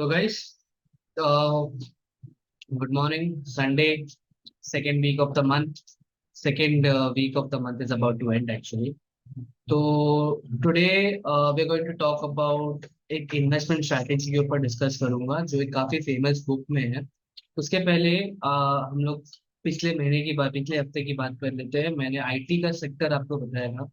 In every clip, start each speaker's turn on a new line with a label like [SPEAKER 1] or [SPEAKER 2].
[SPEAKER 1] तो guys, good morning. Sunday, second week of the month, second week of the month is about to end actually. तो today we are going to talk about एक investment strategy के ऊपर discuss करूंगा जो एक काफी famous book में है। उसके पहले हम लोग पिछले हफ्ते की बात कर लेते हैं। मैंने आईटी का सेक्टर आपको बताया था,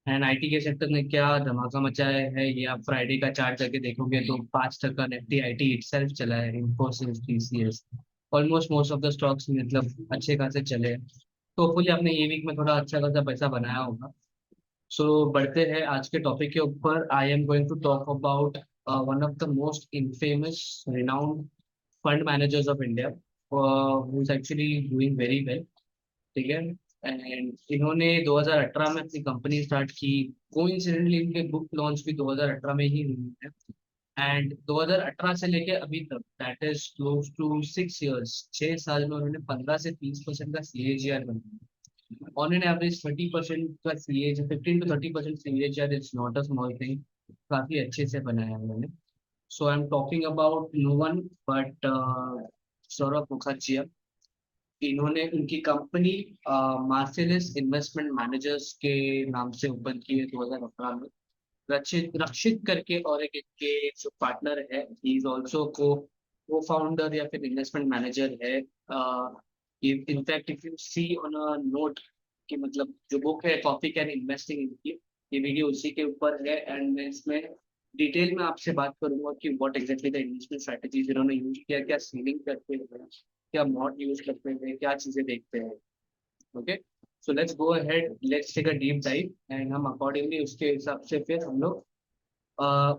[SPEAKER 1] एंड आईटी के सेक्टर ने क्या धमाका मचाया है ये आप फ्राइडे का चार्ट करके देखोगे तो 5% निफ्टी आईटी इटसेल्फ चला है। Infosys, TCS, almost most of the stocks मतलब अच्छे खासे चले हैं। तो होपफुली आपने ये वीक में थोड़ा अच्छा खासा पैसा बनाया होगा। सो बढ़ते हैं आज के टॉपिक के ऊपर। I am going to talk about one of the most infamous renowned fund managers of India, who is actually doing very well. ठीक है। एंड इन्होंने 2018 में अपनी कंपनी स्टार्ट की। कोइंसिडेंटली इनके बुक लॉन्च भी 2018 में ही हुई है। एंड 2018 से लेके अभी तक, that is close to 6 years, 6 साल में उन्होंने 15 से 30% का सीएजीआर बनाया। ऑन एन एवरेज 30% का सीएज, 15 to 30% CAGR is not a small thing. काफी अच्छे से बनाया है उन्होंने। So I am talking about no one but Saurabh Mukherjee. इन्होंने उनकी कंपनी मार्सेलिस इन्वेस्टमेंट मैनेजर्स के नाम से ओपन की है 2018 में। रक्षित रक्षित करके और एक इनके जो पार्टनर है, ही इज ऑल्सो को को फाउंडर या फिर इन्वेस्टमेंट मैनेजर है। In fact if you see on a note कि मतलब जो बुक है कॉफी कैन इन्वेस्टिंग इनकी, ये वीडियो उसी के ऊपर है। एंड मैं इसमें डिटेल में आपसे बात करूंगा कि what exactly the investment strategies इन्होंने यूज किया, क्या सीलिंग करते हैं, क्या मॉड यूज करते हैं, क्या चीजें देखते हैं। Okay, so let's go ahead, let's take a deep dive and हम अकॉर्डिंगली उसके हिसाब से फिर हम लोग अ,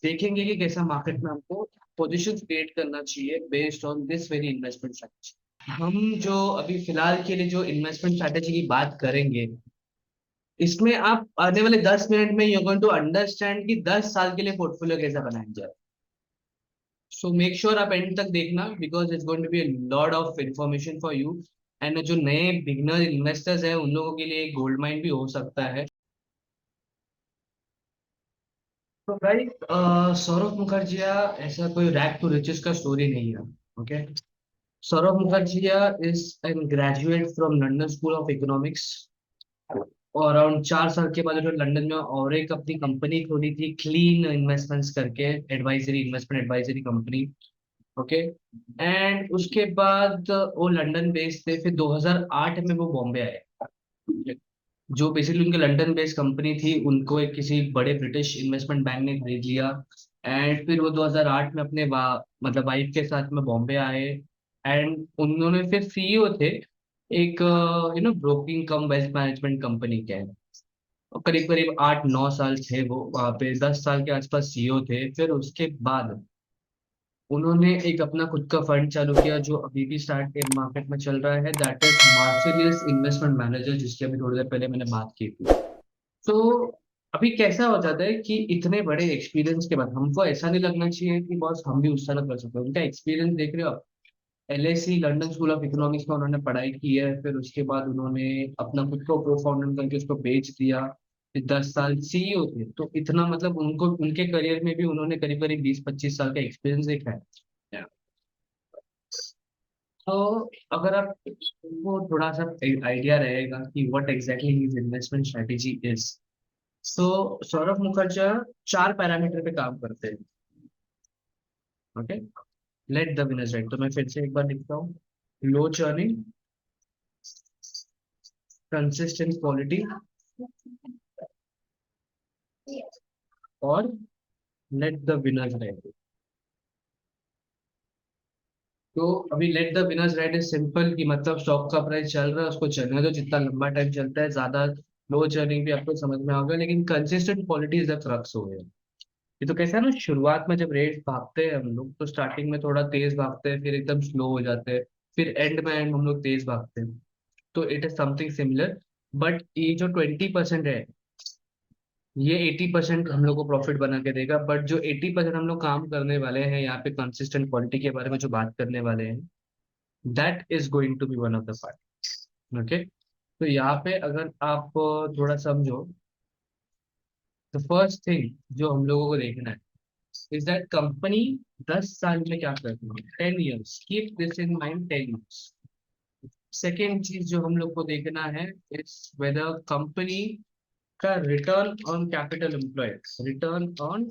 [SPEAKER 1] देखेंगे कि कैसा मार्केट में हमको पोजीशन क्रिएट करना चाहिए based on this very investment strategy. हम जो अभी फिलहाल के लिए जो इन्वेस्टमेंट स्ट्रेटेजी की बात करेंगे, इसमें आप आने वाले 10 मिनट में यू गोइंग टू अंडरस्टैंड कि 10 साल के लिए पोर्टफोलियो कैसा बनाया जाए। सो मेक श्योर आप एंड तक देखना because it's going to be a lot of information for you. And जो नए बिगनर इन्वेस्टर्स हैं उन लोगों के लिए गोल्ड माइन भी हो सकता है। तो भाई, सौरभ मुखर्जिया ऐसा कोई रैग टू रिचेस का स्टोरी नहीं है। Okay, Saurabh Mukerjea is an graduate from London school of economics. और अराउंड 4 साल के बाद उन्होंने लंदन में और एक अपनी कंपनी खोली थी, क्लीन इन्वेस्टमेंट्स करके, advisory, investment advisory company. Okay, and उसके बाद वो लंदन बेस्ड थे। फिर 2008 में वो बॉम्बे आए। जो बेसिकली उनके लंदन बेस्ड कंपनी थी उनको एक किसी बड़े ब्रिटिश इन्वेस्टमेंट बैंक ने खरीद लिया। एंड फिर वो 2008 में अपने मतलब वाइफ के साथ में बॉम्बे आए। एंड उन्होंने फिर सीईओ थे एक ब्रोकिंग कम वेल्थ मैनेजमेंट कंपनी के। और करीब करीब 8-9 साल थे वो वहाँ पे, 10 साल के आसपास सीईओ थे। फिर उसके बाद उन्होंने एक अपना खुद का फंड चालू किया जो अभी भी स्टार्ट मार्केट में चल रहा है, दैट इज मार्सिलियस इन्वेस्टमेंट मैनेजर, जिसकी अभी थोड़ी देर पहले मैंने बात की थी। तो अभी कैसा हो जाता है कि इतने बड़े एक्सपीरियंस के बाद हमको ऐसा नहीं लगना चाहिए कि बस हम भी उस तरह कर सकते हैं। उनका एक्सपीरियंस देख रहे हो आप, LAC London school of economics में उन्होंने पढ़ाई की है। फिर उसके बाद उन्होंने अपना खुद को को फाउंडर करके उसको बेच दिया। फिर 10 साल सीईओ थे। तो इतना मतलब उनको उनके करियर में भी उन्होंने करीब करीब 20-25 साल का एक्सपीरियंस देखा है। तो अगर आप को थोड़ा सा आइडिया रहेगा कि what exactly his investment strategy is, तो सौरभ मुखर्जी 4 पैरामीटर पे काम करते हैं। Okay, let the winners right. तो मैं फिर से एक बार लिखता हूँ, लो चर्निंग, कंसिस्टेंट क्वालिटी, और लेट द विनर्स राइट। तो अभी let the winners right is simple कि मतलब स्टॉक का प्राइस चल रहा है उसको चलने दो, जितना लंबा टाइम चलता है ज्यादा। लो चर्निंग भी आपको समझ में आ गया, लेकिन consistent quality is the crux हो गया। ये तो कैसा है ना, शुरुआत में जब रेट भागते हैं हम लोग तो स्टार्टिंग में थोड़ा तेज भागते हैं, फिर एकदम स्लो हो जाते हैं, फिर एंड में एंड हम लोग तेज भागते हैं। तो it is something similar. But ये जो 20% है, ये 80% हम लोग को प्रॉफिट बना के देगा। बट जो 80% हम लोग काम करने वाले हैं यहाँ पे, कंसिस्टेंट क्वालिटी के बारे में जो बात करने वाले हैं, that is going to be one of the part. Okay, तो यहाँ पे अगर आप थोड़ा समझो, तो फर्स्ट थिंग जो हम लोगों को देखना है, इज दैट कंपनी 10 साल में क्या करती है, 10 years, keep this in mind, 10 years। Second चीज जो हम लोग को देखना है इज वेदर कंपनी का return on capital employed, return on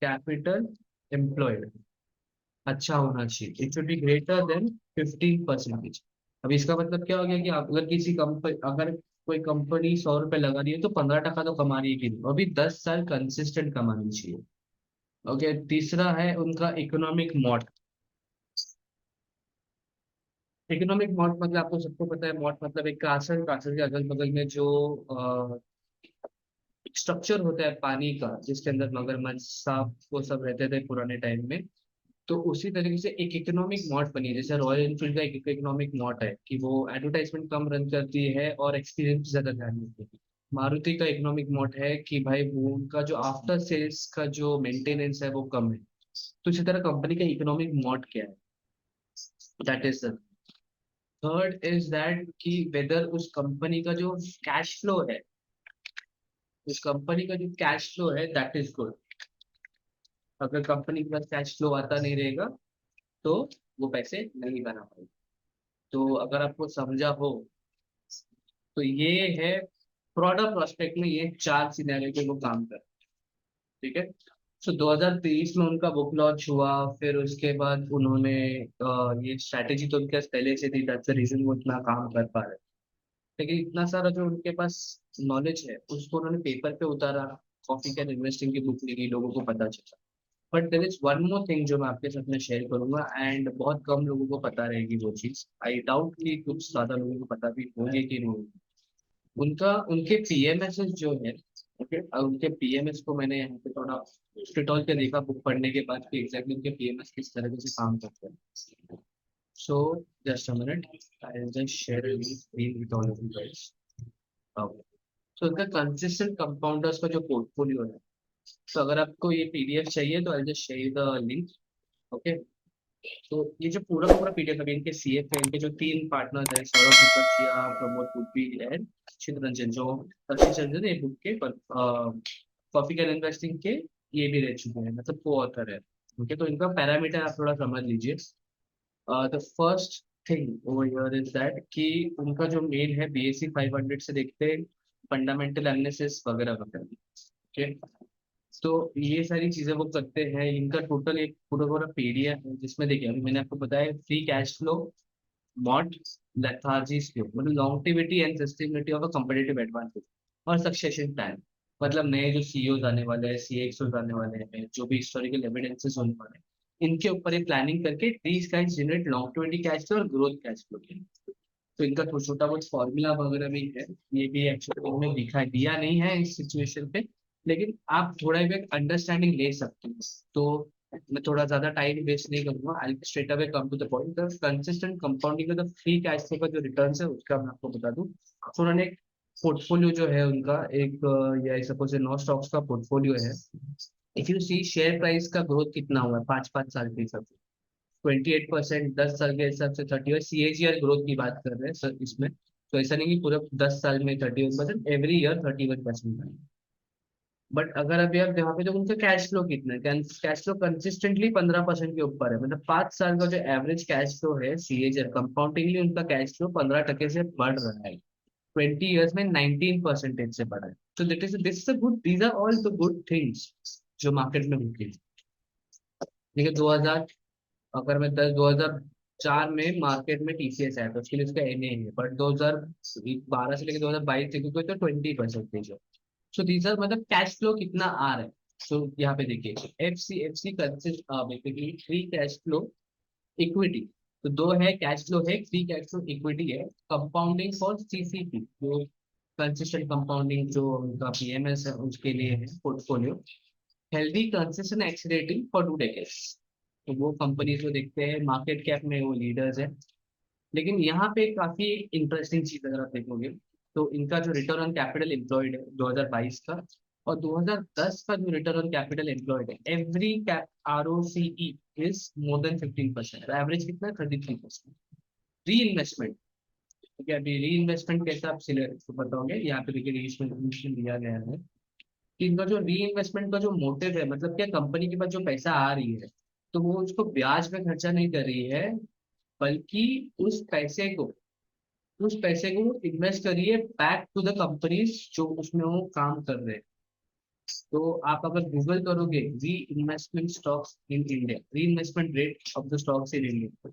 [SPEAKER 1] capital employed अच्छा होना चाहिए, it should be greater than 15%। अब इसका मतलब क्या हो गया कि अगर किसी कंपनी, अगर कोई कंपनी 100 रुपए लगा रही है तो 15 टका तो कमा रही है कि नहीं, अभी 10 साल कंसिस्टेंट कमानी चाहिए। ओके, तीसरा है उनका इकोनॉमिक मॉड। इकोनॉमिक मॉड मतलब आपको सबको पता है, मॉड मतलब एक कासल, कासल के अगल बगल में जो स्ट्रक्चर होता है पानी का, जिसके अंदर मगरमच्छ, सांप, वो सब रहते थे पुराने टाइम में। तो उसी तरीके से एक इकोनॉमिक मॉड बनी है, जैसे रॉयल एनफील्ड का एक इकोनॉमिक मॉड है कि वो एडवर्टाइजमेंट कम रन करती है और एक्सपीरियंस ज्यादा ध्यान देती है। मारुति का इकोनॉमिक मॉड है कि भाई वो उनका जो आफ्टर सेल्स का जो मेंटेनेंस है वो कम है। तो इसी तरह कंपनी का इकोनॉमिक मॉड क्या है, that is the third is that कि वेदर उस कंपनी का जो कैश फ्लो है, उस कंपनी का जो कैश फ्लो है दैट इज गुड। अगर कंपनी के पास कैश फ्लो आता नहीं रहेगा तो वो पैसे नहीं बना पाएगी। तो अगर आपको समझा हो तो ये है प्रोडक्ट प्रोस्पेक्ट में ये चार सिनेरियो पे वो काम कर, ठीक है। सो 2023 में उनका बुक लॉन्च हुआ, फिर उसके बाद उन्होंने ये स्ट्रैटेजी तो उनके पास पहले से थी, दैट्स द रीजन वो इतना काम कर पा रहे हैं। लेकिन इतना सारा जो उनके पास नॉलेज है उसको उन्होंने पेपर पे उतारा, कॉफी कैन इन्वेस्टिंग की बुक लिखी, लोगों को पता चला। But there is one more thing जो मैं आपके साथ में शेयर करूंगा एंड बहुत कम लोगों को पता रहेगी वो चीज, आई डाउट कि कुछ ज्यादा लोगों को पता भी होगी कि नहीं होगी। उनका उनके पीएमएस जो है, ओके, उनके पीएमएस को मैंने यहाँ पे थोड़ा स्ट्रिटॉल के देखा बुक पढ़ने के बाद कि एग्जैक्टली उनके पीएमएस किस तरह से काम करते हैं। So just a minute, I will just share with all of you guys. So उनका कंसिस्टेंट कंपाउंडर्स का जो पोर्टफोलियो है, तो अगर आपको ये पीडीएफ चाहिए तो आई will just share the link. Okay, तो ये जो पूरा का पूरा पीडीएफ है इनके सीएफ है, इनके जो तीन पार्टनर्स है, सौरभ मुखर्जिया, प्रमोद पुपी एंड चित्तरंजन, जो चित्तरंजन ये बुक के कॉफी कैन इन्वेस्टिंग के ये भी रह चुके हैं, मतलब को ऑथर है। ओके, तो इनका पैरामीटर आप थोड़ा समझ लीजिए। The first thing over here is that कि उनका जो मेन है बीएससी 500 से देखते हैं, फंडामेंटल एनालिसिस वगैरह वगैरह। ओके, तो ये सारी चीजें वो करते हैं। इनका टोटल एक पूरा पूरा पीडीएफ है जिसमें देखिए अभी मैंने आपको बताया free cash flow, moat, lethargy slow, मतलब longevity and sustainability of a competitive advantage, और सक्सेशन प्लान, मतलब नए जो सीईओ आने वाले हैं, सीएक्सओ आने वाले हैं, जो भी हिस्टोरिकल एविडेंसेस होने वाले हैं, इनके ऊपर एक प्लानिंग करके these guys generate longevity cash flow और ग्रोथ कैश फ्लो। तो इनका छोटा बहुत फॉर्मूला वगैरह भी है, ये भी एक्चुअली उन्होंने दिखा दिया नहीं है इस सिचुएशन पे, लेकिन आप थोड़ा एक अंडरस्टैंडिंग ले सकते हो। तो मैं थोड़ा ज्यादा टाइम वेस्ट नहीं करूंगा, I straight away come to the point. The consistent compounding का फ्री कैश फ्लो का जो रिटर्न है उसका मैं आपको बता दूं। तो उन्होंने एक पोर्टफोलियो जो है उनका एक या सपोज 9 स्टॉक्स का पोर्टफोलियो है। If you see share price का ग्रोथ कितना हुआ है 5-5 साल के हिसाब से, 28%, 10 साल के हिसाब से 30, सीएजीआर ग्रोथ की बात कर रहे हैं सर इसमें। तो ऐसा नहीं कि पूरा 10 साल में 31%, एवरी ईयर 31%। बट अगर अभी आप यहाँ पे तो उनका कैश फ्लो कितना है, कैश फ्लो कंसिस्टेंटली 15% के ऊपर है, मतलब 5 साल का जो एवरेज कैश फ्लो है सीएजीआर कंपाउंडिंगली उनका कैश फ्लो 15% से बढ़ रहा है, 20 ईयर्स में 19% से बढ़ा है। तो that is this is good, these are all the good things जो मार्केट में होती है। देखिए 2000, अगर मैं 2004 में मार्केट में टीसीएस आया तो उसके लिए उसका एनए है, बट 2012 से लेकर 2022 तक कोई तो 20% है। सो दीज आर मतलब कैश फ्लो कितना आ रहा है। सो यहाँ पे देखिए F C consist basically free cash flow equity. तो दो है, कैश फ्लो है, फ्री कैश फ्लो इक्विटी है, कंपाउंडिंग फॉर सीसीपी जो कंसिस्टेंट कंपाउंडिंग जो उनका पीएमएस है उसके लिए है portfolio, healthy consistent accelerating for 2 decades. तो वो कंपनी जो देखते हैं मार्केट कैप में वो लीडर्स है। लेकिन यहाँ पे काफी इंटरेस्टिंग चीज अगर आप देखोगे तो इनका जो रिटर्न ऑन कैपिटल एम्प्लॉयड है 2022 का, और 2010 का जो रिटर्न ऑन कैपिटल एम्प्लॉयड है, every cap ROCE is more than 15%, average कितना है 33%। री इन्वेस्टमेंट, ठीक है, अभी री इन्वेस्टमेंट कैसे आप सिलेक्ट तो बताओगे, यहाँ पे देखिए री इन्वेस्टमेंट दिया गया है कि इनका जो री इन्वेस्टमेंट का जो मोटिव है, मतलब क्या कंपनी के पास जो पैसा आ रही है तो वो उसको ब्याज पे खर्चा नहीं कर रही है, बल्कि उस पैसे को इन्वेस्ट करिए बैक टू द कंपनीज जो उसमें वो काम कर रहे हैं। तो आप अगर गूगल करोगे री इन्वेस्टमेंट स्टॉक्स इन इंडिया, री investment rate of the stocks in India,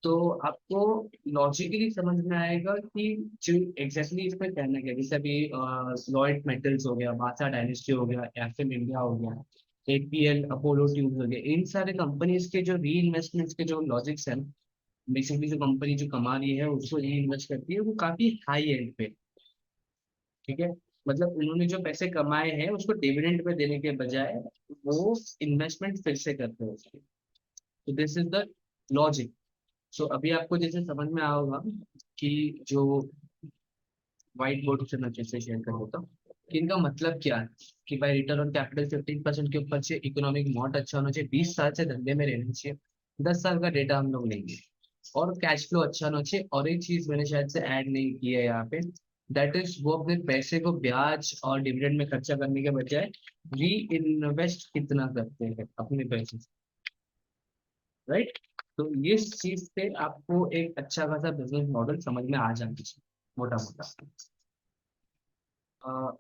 [SPEAKER 1] तो आपको लॉजिकली समझ में आएगा कि जो एग्जैक्टली इसमें कहना क्या है। जैसे अभी लॉयड मेटल्स हो गया, मासा डायनेस्टी हो गया, एफएम इंडिया हो गया, एपीएल, अपोलो ट्यूब्स हो गया, इन सारे कंपनीज के जो री इन्वेस्टमेंट्स के जो लॉजिक्स हैं, बेसिकली जो कंपनी जो कमा रही है उसको री इन्वेस्ट करती है, वो काफी हाई एंड पे, ठीक है। मतलब उन्होंने जो पैसे कमाए हैं उसको डिविडेंड पे देने के बजाय वो इन्वेस्टमेंट फिर से करते हैं उसकी। तो दिस इज द लॉजिक। सो अभी आपको जैसे समझ में आया होगा कि जो व्हाइट बोर्ड से मैं जैसे शेयर कर देता हूँ कि इनका मतलब क्या है, कि भाई रिटर्न ऑन कैपिटल 15% के ऊपर से, इकोनॉमिक मॉड अच्छा होना चाहिए, 20 साल से धंधे में रहना चाहिए, 10 साल का डेटा हम लोग लेंगे, और कैश फ्लो अच्छा होना चाहिए। और एक चीज मैंने शायद से ऐड नहीं की है यहाँ पे, दैट इज वो अपने पैसे को ब्याज और डिविडेंड में खर्चा करने के बजाय री इन्वेस्ट कितना करते हैं अपने पैसे से, राइट। तो ये चीज पे आपको एक अच्छा खासा बिजनेस मॉडल समझ में आ जाना चाहिए, मोटा मोटा।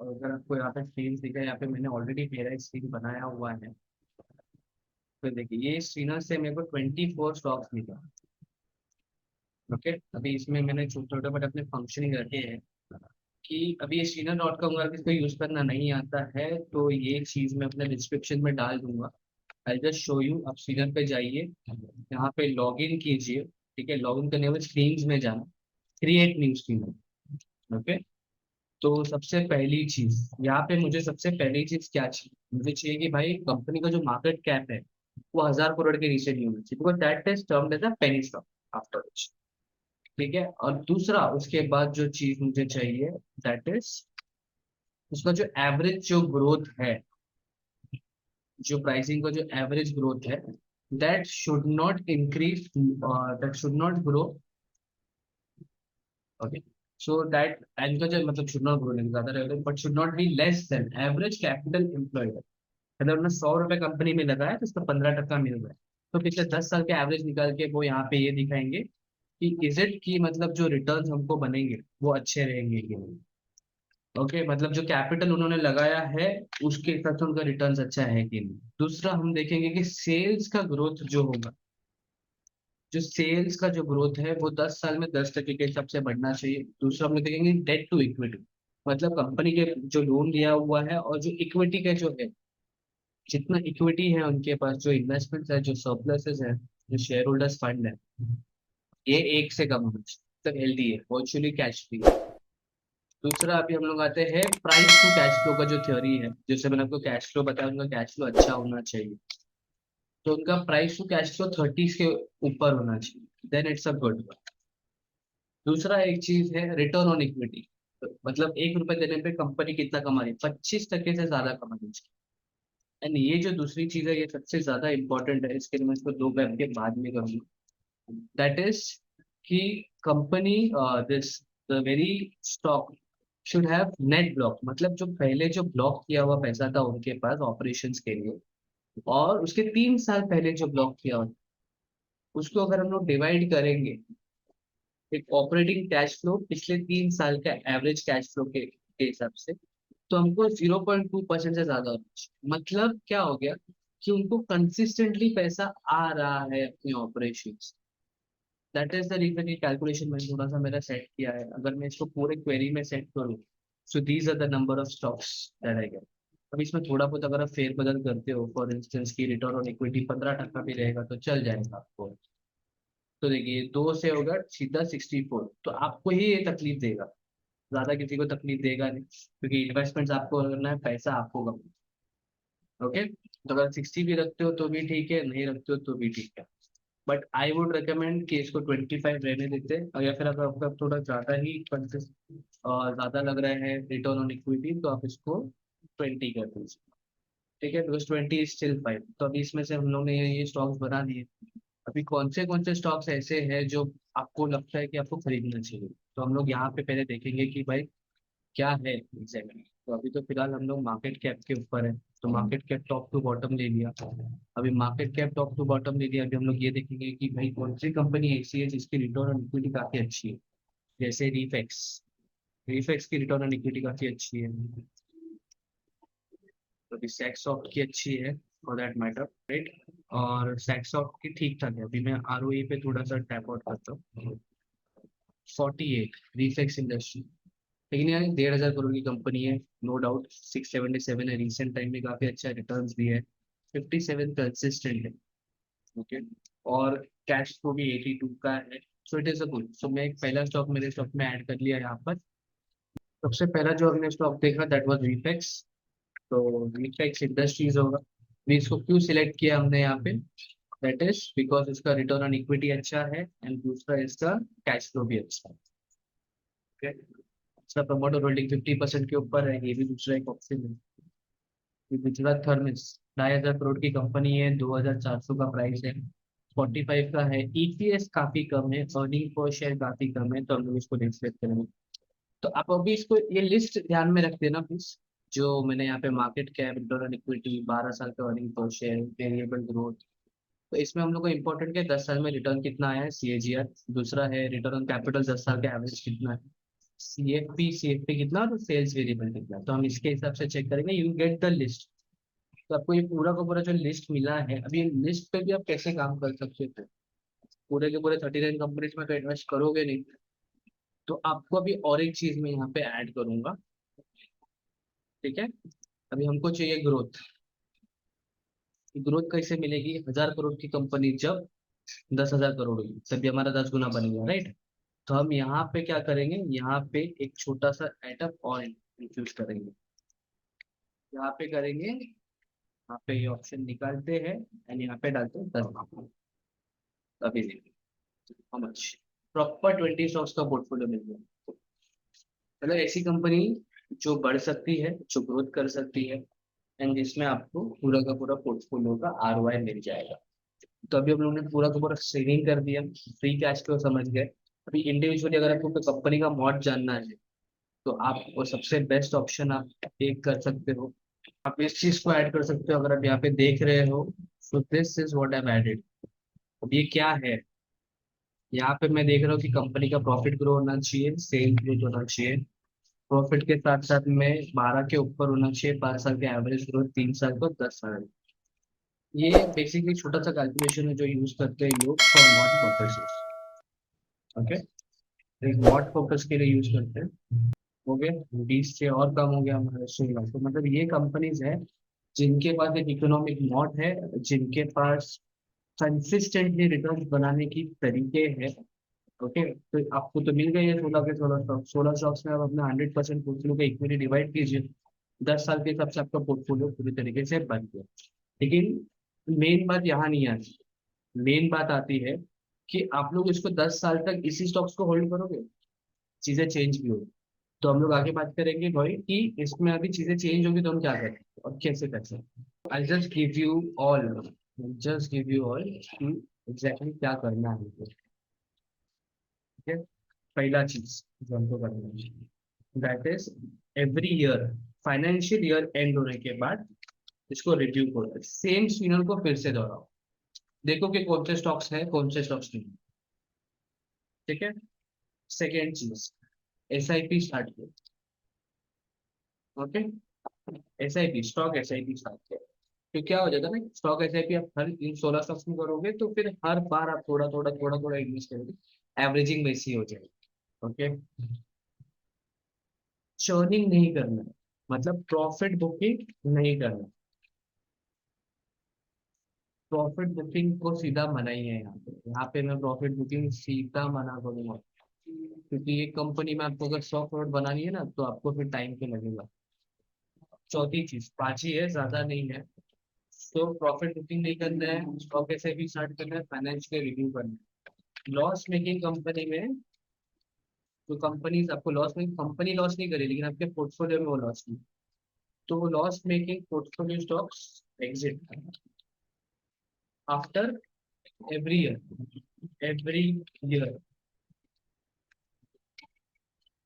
[SPEAKER 1] अगर आपको यहाँ पे स्क्रीन दिखा है, यहाँ पे मैंने ऑलरेडी मेरा स्क्रीन बनाया हुआ है। तो देखिए ये स्क्रीनर से मेरे को 24 स्टॉक्स मिला। ओके, अभी इसमें मैंने छोटे छोटे बट अपने फंक्शनिंग रखे हैं कि अभी ये स्क्रीनर डॉट कॉम अगर किसी को यूज करना नहीं आता है तो ये चीज मैं अपने डिस्क्रिप्शन में डाल दूंगा। आई जस्ट शो यू, आप स्क्रीनर पे जाइए, यहाँ पे लॉग इन कीजिए, ठीक है। लॉग इन करने के बाद स्क्रीन में जाना, क्रिएट न्यू स्क्रीन, ओके। तो सबसे पहली चीज यहाँ पे, मुझे सबसे पहली चीज क्या चाहिए, मुझे चाहिए कि भाई कंपनी का जो मार्केट कैप है वो 1000 करोड़ के नीचे नहीं होना चाहिए, because that is termed as a penny stock after which, ठीक है। और दूसरा उसके बाद जो चीज मुझे चाहिए, दैट इज उसका जो एवरेज जो ग्रोथ है, जो प्राइसिंग का जो एवरेज ग्रोथ है, that should not increase, that should not grow, okay. So that and का जो मतलब शुड नॉट ग्रो नहीं, ज्यादा रहेगा, but should not be less than average capital employed. अगर उन्होंने 100 रुपए कंपनी में लगाया तो उसका 15% मिल रहा है, तो पिछले 10 साल के एवरेज निकाल के वो यहाँ पे ये दिखाएंगे कि इज इट की मतलब जो रिटर्न हमको बनेंगे वो अच्छे रहेंगे कि नहीं। ओके, मतलब जो कैपिटल उन्होंने लगाया है उसके हिसाब से उनका रिटर्न अच्छा है कि नहीं। दूसरा हम देखेंगे कि सेल्स का ग्रोथ जो होगा, जो सेल्स का जो ग्रोथ है वो 10 साल में 10% के हिसाब से बढ़ना चाहिए। दूसरा हम लोग देखेंगे डेट टू इक्विटी, मतलब कंपनी के जो लोन लिया हुआ है और जो इक्विटी का जो है, जितना इक्विटी है उनके पास, जो इन्वेस्टमेंट है, जो सरप्लसेस है, जो शेयर होल्डर्स फंड है, ये एक से कम होना चाहिए, तब हेल्दी है, वर्चुअली कैश फ्री। दूसरा अभी हम लोग आते हैं प्राइस टू कैश फ्लो का जो थ्योरी है, जैसे मैंने आपको कैश फ्लो बताया, उनका कैश फ्लो अच्छा होना चाहिए, तो उनका प्राइस टू कैश फ्लो 30 के ऊपर होना चाहिए, देन इट्स अ गुड। दूसरा एक चीज है रिटर्न ऑन इक्विटी, मतलब 1 रुपए देने पे कंपनी कितना कमा रही है, 25% से ज्यादा कमा रही है। एंड ये जो दूसरी चीज है ये सबसे ज्यादा इंपॉर्टेंट है, इसके लिए मैं इसको 2 पैर के बाद में करूंगा, दैट इज कि company, this the very stock should have net block, मतलब जो पहले जो ब्लॉक किया हुआ पैसा था उनके पास ऑपरेशंस के लिए, और उसके 3 साल पहले जो ब्लॉक किया हुआ, उसको अगर हम लोग डिवाइड करेंगे, एक ऑपरेटिंग कैश फ्लो पिछले 3 साल का एवरेज कैश फ्लो के हिसाब से, तो हमको 0.2% से ज्यादा होना चाहिए। मतलब क्या हो गया कि उनको कंसिस्टेंटली पैसा आ रहा है अपनी operation. That is the reason, ये कैलकुलेशन मैंने थोड़ा सा मेरा सेट किया है, अगर मैं इसको पूरे क्वेरी में सेट करूँ, so these are the number of stocks that I get. अब इसमें थोड़ा बहुत अगर आप फेरबदल करते हो, फॉर इंस्टेंस की रिटर्न ऑन इक्विटी 15% भी रहेगा तो चल जाएगा आपको। तो देखिए 2 से होगा सीधा 64, तो आपको ही ये तकलीफ देगा, ज्यादा किसी को तकलीफ देगा नहीं, क्योंकि इन्वेस्टमेंट्स आपको करना है, पैसा आपको कमाना। ओके, तो अगर 60 भी रखते हो तो भी ठीक है, नहीं रखते हो तो भी ठीक है, बट आई वुड रिकमेंड कि इसको 25 रहने देते हैं, और या फिर अगर आपका थोड़ा ज्यादा ही ज्यादा लग रहा है रिटर्न ऑन इक्विटी तो आप इसको 20 कर दीजिए, ठीक है, बिकॉज 20 इज स्टिल 5। तो अभी इसमें से हम लोग ने ये स्टॉक्स बना दिए। अभी कौन से स्टॉक्स ऐसे हैं जो आपको लगता है कि आपको खरीदना चाहिए, तो हम लोग यहाँ पे पहले देखेंगे कि भाई क्या है एग्जैक्टली। तो अभी तो फिलहाल हम लोग मार्केट कैप के ऊपर है, तो market cap top to bottom ले लिया। अभी market cap top to bottom ले लिया, अभी हम लोग ये देखेंगे कि भाई कौन सी कंपनी ऐसी है जिसकी रिटर्न ऑन इक्विटी काफी अच्छी है। जैसे रीफेक्स, रीफेक्स की रिटर्न ऑन इक्विटी काफी अच्छी है। तो अभी सैक्सॉफ्ट की अच्छी है फॉर दैट मैटर, राइट। और सैक्सॉफ्ट की ठीक ठाक है। अभी मैं आरओई पे थोड़ा सा टैप आउट करता हूँ। 48 रीफेक्स इंडस्ट्री, लेकिन यार 1,500 करोड़ की कंपनी है, नो डाउट। 677 है, रिसेंट टाइम में काफी अच्छा रिटर्न्स भी है। 57 कंसिस्टेंट है, ओके। और कैश फ्लो भी 82 का है। So it is a good. So मैं एक पहला स्टॉक मेरे स्टॉक में ऐड कर लिया यहाँ पर। सबसे पहला जो हमने स्टॉक देखा दैट वाज रीफेक्स। तो रीफेक्स इंडस्ट्रीज होगा। भी इसको क्यों सिलेक्ट किया हमने यहाँ पे, दैट इज बिकॉज इसका रिटर्न ऑन इक्विटी अच्छा है एंड दूसरा इसका कैश फ्लो भी अच्छा है, ओके। इसका प्रमोटर होल्डिंग 50% के ऊपर है, ये भी दूसरा एक ऑप्शन है। ये गुजरात थर्मिस 2,500 करोड़ की कंपनी है, 2,400 का प्राइस है, 45 का है। ईपीएस काफी कम है, अर्निंग पर शेयर काफी कम है, तो हम लोग इसको डिस्कस करेंगे। तो आप अभी इसको ये लिस्ट ध्यान में रख देना प्लीज। जो मैंने यहाँ पे मार्केट कैप, रिटर्न इक्विटी, 12 साल का earning per share, variable growth. तो इसमें हम लोग को इम्पोर्टेंट है 10 साल में रिटर्न कितना आया है, सीएजीआर। दूसरा है रिटर्न ऑन कैपिटल, 10 साल का एवरेज कितना है। सीएफपी कितना और सेल्स वेरिएबल कितना, तो हम इसके हिसाब से चेक करेंगे। You get the list. तो आपको ये पूरा का पूरा जो लिस्ट मिला है, अभी ये लिस्ट पे भी आप कैसे काम कर सकते थे। पूरे के पूरे 39 कंपनीज में तो इन्वेस्ट करोगे नहीं। तो आपको अभी और एक चीज मैं यहाँ पे ऐड करूंगा, ठीक है। अभी हमको चाहिए ग्रोथ। ग्रोथ कैसे मिलेगी, 1,000 करोड़ की कंपनी जब 10,000 करोड़ होगी तभी हमारा 10 गुना बनेगा, राइट। तो हम यहाँ पे क्या करेंगे, यहाँ पे एक छोटा सा एटम और इंफ्यूज करेंगे। यहाँ पे करेंगे, यहाँ पे ये ऑप्शन निकालते हैं एंड यहाँ पे डालते हैं 10। अभी देखिए हाउ मच, प्रॉपर 20 स्टॉक्स का पोर्टफोलियो मिल गया। मतलब ऐसी कंपनी जो बढ़ सकती है, जो ग्रोथ कर सकती है एंड जिसमें आपको पूरा का पूरा पोर्टफोलियो का आरओआई मिल जाएगा। तो अभी हम लोगों ने पूरा का पूरा सेविंग कर दिया, फ्री कैश फ्लो समझ गए। अभी इंडिविजुअली अगर आपको कंपनी का मॉड जानना है, तो आप वो सबसे बेस्ट ऑप्शन आप एक कर सकते हो। आप इस चीज को ऐड कर सकते हो अगर आप यहाँ पे देख रहे हो। So this is what I added. अब ये क्या है, यहाँ पे मैं देख रहा हूँ कि कंपनी का प्रॉफिट ग्रो होना चाहिए, सेल ग्रोथ होना चाहिए। प्रॉफिट के साथ साथ में 12 के ऊपर होना चाहिए, 5 साल के एवरेज ग्रोथ, 3 साल को 10 साल। ये बेसिकली छोटा सा कैलकुलेशन है जो यूज करते हैं लोग for what purposes, okay. What purpose के लिए यूज करते हैं। हो गया 20 से और कम हो गया हमारा 16। तो मतलब ये कंपनीज है जिनके पास एक इकोनॉमिक मॉड है, जिनके पास कंसिस्टेंटली रिटर्न बनाने की तरीके हैं, ओके। तो आपको तो मिल गई है 16 के 16 स्टॉक। 16 स्टॉक्स में आप अपना 100% पोर्टफोलियो का इक्विटी डिवाइड कीजिए। 10 साल के हिसाब से आपका पोर्टफोलियो पूरी तरीके से बन गया। लेकिन मेन बात यहाँ नहीं आती। मेन बात आती है कि आप लोग इसको 10 साल तक इसी स्टॉक्स को होल्ड करोगे, चीजें चेंज भी होगी। तो हम लोग आगे बात करेंगे भाई कि इसमें अभी चीजें चेंज होगी तो हम क्या करें और कैसे कर सकते हैं। I just give you all, just give you all कि एग्जैक्टली क्या करना है, ठीक है। पहला चीज जो हमको करना है that is every year, financial year and होने के बाद इसको रिव्यू करो, सेम सीनर को फिर से दोहराओ। देखो कि कौन से स्टॉक्स है कौन से स्टॉक्स नहीं, ठीक है। सेकेंड चीज, एसआईपी स्टार्ट करो, okay. SIP, stock SIP start करो। तो क्या हो जाएगा ना, स्टॉक एसआईपी आप हर इन 16 स्टॉक्स में करोगे तो फिर हर बार आप थोड़ा थोड़ा थोड़ा थोड़ा इन्वेस्ट करोगे, एवरेजिंग वैसी हो जाएगी, ओके। चर्निंग नहीं करना है, मतलब प्रॉफिट बुकिंग नहीं करना। प्रॉफिट बुकिंग को सीधा मना ही है यहाँ पे। यहाँ पे मैं प्रॉफिट बुकिंग सीधा मना करूंगा, क्योंकि ये कंपनी में आपको अगर 100 करोड़ बनानी है ना तो आपको फिर टाइम पे लगेगा। चौथी चीज, पांच ही है ज्यादा नहीं है। तो प्रॉफिट बुकिंग नहीं करना है, स्टॉक ऐसे भी स्टार्ट करना है, फाइनेंशियल रिव्यू करना है। लॉस मेकिंग कंपनी में, तो कंपनी आपको लॉस मेकिंग, कंपनी लॉस नहीं करे लेकिन आपके पोर्टफोलियो में वो लॉस नहीं, तो वो loss making portfolio stocks exit करना after every year, every year.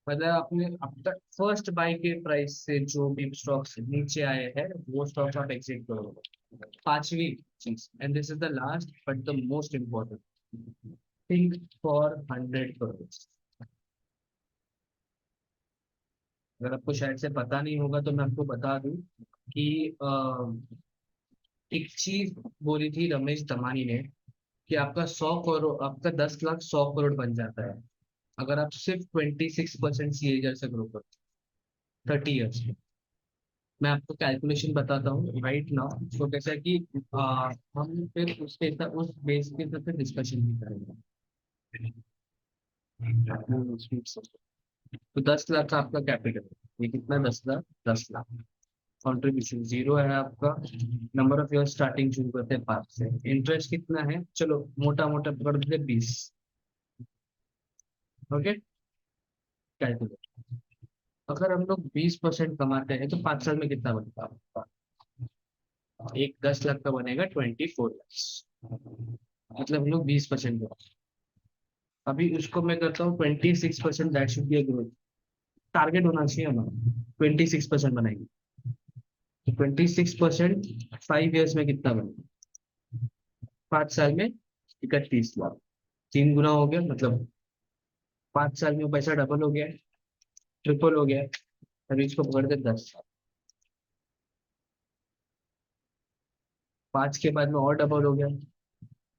[SPEAKER 1] मतलब आपने अब तक फर्स्ट बाय के प्राइस से जो भी स्टॉक्स नीचे आए हैं वो स्टॉक्स आप एग्जिट करोगे। पांचवी चीज, and this is the last but the most important, think for 100 crore. अगर आपको शायद से पता नहीं होगा तो मैं आपको बता दूं कि एक चीज बोली थी रमेश धमानी ने कि आपका 100 करोड़, आपका 10 लाख 100 करोड़ बन जाता है अगर आप सिर्फ 26% सीएजआर से ग्रो करते 30 ईयर्स। मैं आपको कैलकुलेशन बताता हूँ राइट नाउ। तो कैसा है कि हम फिर उस बेस के ऊपर फिर डिस्कशन भी करेंगे। तो 10 लाख का आपका कैपिटल, ये कितना? 10 लाख, 10 लाख। कंट्रीब्यूशन जीरो है आपका। नंबर ऑफ ईयर स्टार्टिंग शुरू करते हैं 5 से। इंटरेस्ट कितना है? चलो मोटा मोटा पकड़ देते 20। Okay, calculate. अगर हम लोग 20% कमाते हैं तो 5 साल में कितना बनता है? एक 10 लाख का बनेगा 24 लाख। मतलब हम लोग 20%। अभी उसको मैं करता हूँ 26%, that should be a growth. Target होना चाहिए हमारा 26% बनाएंगे। तो 26% 5 ईयर्स में कितना बनेगा? 5 साल में 31 लाख। 3 गुना हो गया, मतलब 5 साल में वो पैसा डबल हो गया, ट्रिपल हो गया। अभी इसको पकड़ दे 10 साल, 5 के बाद में और डबल हो गया।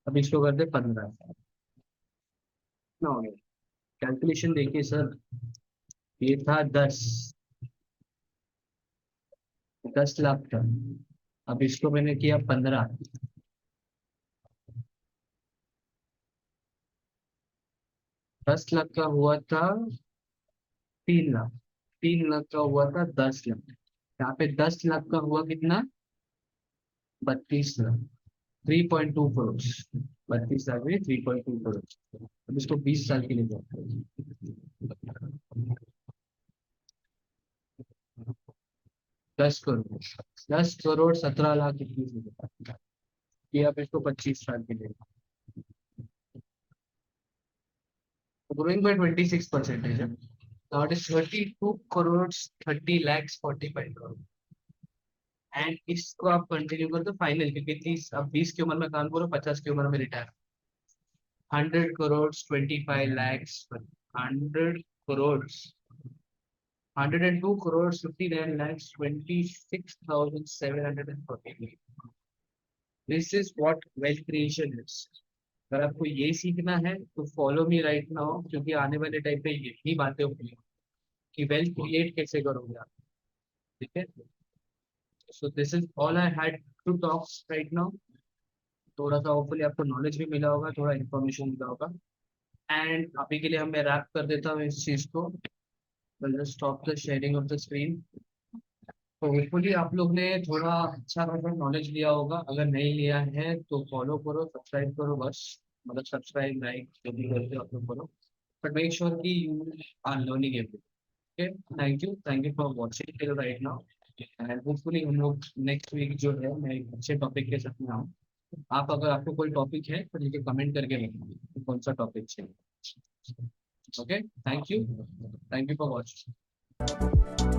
[SPEAKER 1] अभी इसको कर दे 15 साल, कितना हो गया? कैलकुलेशन देखिए सर, ये था 10 लाख का। अब इसको मैंने किया 15। 10 लाख का हुआ था 3 लाख। 3 लाख का हुआ था 10 लाख। यहाँ पे 10 लाख का हुआ कितना? 32 लाख। 3.2 करोड़। 32 लाख में 3.2 करोड़। अब इसको 20 साल के लिए जाते हैं। 10 करोड़। 10 करोड़ 17 लाख 21 हजार। ये आप इसको 25 साल के लिए, growing by 26%। Not is 32 crore 30 lakhs 45 crore. And इसको आप कंटिन्यू कर दो फाइनल, क्योंकि 30, अब 20 की उम्र में काम करो, 50 की उम्र में retire. 100 crore 25 lakhs। 100 crore 102 crore 59 lakhs 26,740। This is what wealth creation is. अगर आपको ये सीखना है तो फॉलो मी राइट नाउ, क्योंकि आने वाले टाइम पे यही बातें होंगी कि वेल्थ क्रिएट कैसे करोगे आप। ठीक है, so this is all I had to talk right now. थोड़ा सा होपफुली आपको नॉलेज भी मिला होगा, थोड़ा इन्फॉर्मेशन मिला होगा। एंड अभी के लिए मैं रैप कर देता हूँ इस चीज को। Stop the sharing of the screen. तो होपफुली आप लोग ने थोड़ा अच्छा खासा नॉलेज लिया होगा। अगर नहीं लिया है तो फॉलो करो, सब्सक्राइब करो बस। मतलब सब्सक्राइब लाइक जो भी करते हो आप लोग करो, बट मेक श्योर कि you are learning everything. Okay, thank you for watching till right now. And hopefully हम लोग नेक्स्ट वीक जो है मैं एक अच्छे टॉपिक के साथ में आऊँ। आप अगर आपको कोई टॉपिक है तो नीचे कमेंट करके बताइए कि कौन सा टॉपिक चाहिए। Okay, thank you for watching.